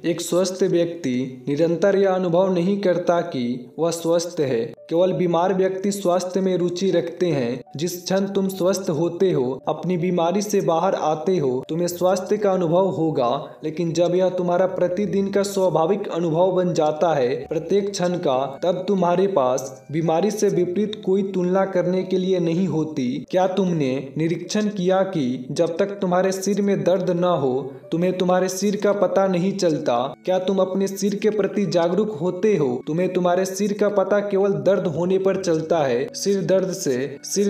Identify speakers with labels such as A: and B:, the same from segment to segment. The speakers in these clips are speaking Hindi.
A: एक स्वस्थ व्यक्ति निरंतर यह अनुभव नहीं करता कि वह स्वस्थ है। केवल बीमार व्यक्ति स्वास्थ्य में रुचि रखते हैं। जिस क्षण तुम स्वस्थ होते हो, अपनी बीमारी से बाहर आते हो, तुम्हें स्वास्थ्य का अनुभव होगा। लेकिन जब यह तुम्हारा प्रतिदिन का स्वाभाविक अनुभव बन जाता है, प्रत्येक क्षण का, तब तुम्हारे पास बीमारी से विपरीत कोई तुलना करने के लिए नहीं होती। क्या तुमने निरीक्षण किया कि जब तक तुम्हारे सिर में दर्द न हो, तुम्हें तुम्हारे सिर का पता नहीं चलता? क्या तुम अपने सिर के प्रति जागरूक होते हो? तुम्हें तुम्हारे सिर का पता केवल दर्द होने पर चलता है। सिर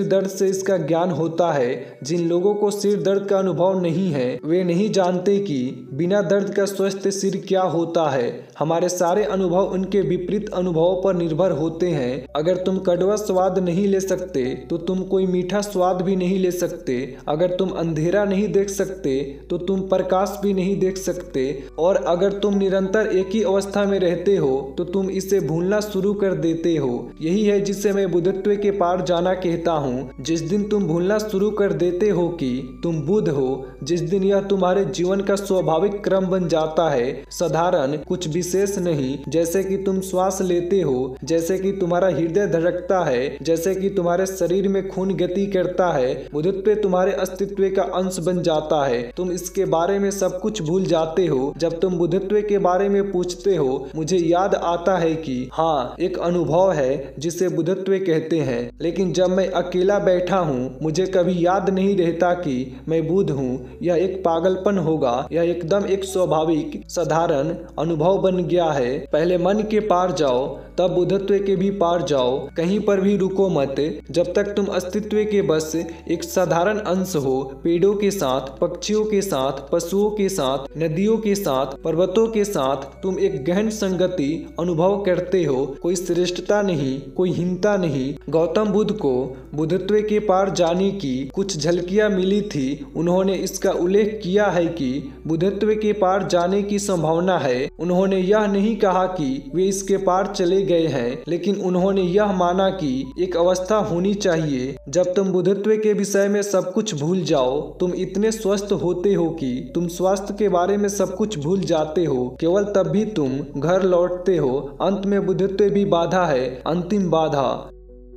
A: दर्द से इसका ज्ञान होता है। जिन लोगों को सिर दर्द का अनुभव नहीं है, वे नहीं जानते कि बिना दर्द का स्वस्थ सिर क्या होता है। हमारे सारे अनुभव उनके विपरीत अनुभवों पर निर्भर होते हैं। अगर तुम कड़वा स्वाद नहीं ले सकते, तो तुम कोई मीठा स्वाद भी नहीं ले सकते। अगर तुम अंधेरा नहीं देख सकते, तो तुम प्रकाश भी नहीं देख सकते। और अगर तुम निरंतर एक ही अवस्था में रहते हो, तो तुम इसे भूलना शुरू कर देते हो। यही है जिसे मैं बुद्धत्व के पार जाना कहता हूँ। जिस दिन तुम भूलना शुरू कर देते हो कि तुम बुद्ध हो, जिस दिन यह तुम्हारे जीवन का स्वाभाविक क्रम बन जाता है, साधारण, कुछ विशेष नहीं, जैसे कि तुम श्वास लेते हो, जैसे कि तुम्हारा हृदय धड़कता है, जैसे कि तुम्हारे शरीर में खून गति करता है, बुद्धत्व तुम्हारे अस्तित्व का अंश बन जाता है। तुम इसके बारे में सब कुछ भूल जाते हो। जब तुम बुद्धत्व के बारे में पूछते हो, मुझे याद आता है कि हाँ, एक अनुभव है जिसे बुद्धत्व कहते हैं। लेकिन जब मैं अकेला बैठा हूँ, मुझे कभी याद नहीं रहता कि मैं बुद्ध हूँ। यह एक पागलपन होगा। यह एकदम एक स्वाभाविक, साधारण अनुभव बन गया है। पहले मन के पार जाओ, तब बुद्धत्व के भी पार जाओ। कहीं पर भी रुको मत जब तक तुम अस्तित्व के बस एक साधारण अंश हो। पेड़ों के साथ, पक्षियों के साथ, पशुओं के साथ, नदियों के साथ, पर्वतों के साथ तुम एक गहन संगति अनुभव करते हो। कोई श्रेष्ठता नहीं, कोई हीनता नहीं। गौतम बुद्ध को बुद्धत्व के पार जाने की कुछ झलकियां मिली थी। उन्होंने इसका उल्लेख किया है कि बुद्धत्व के पार जाने की संभावना है। उन्होंने यह नहीं कहा कि वे इसके पार चले गए हैं, लेकिन उन्होंने यह माना कि एक अवस्था होनी चाहिए जब तुम बुद्धत्व के विषय में सब कुछ भूल जाओ। तुम इतने स्वस्थ होते हो कि तुम स्वास्थ्य के बारे में सब कुछ भूल जाते हो। केवल तब भी तुम घर लौटते हो। अंत में बुद्धत्व भी बाधा है, अंतिम बाधा।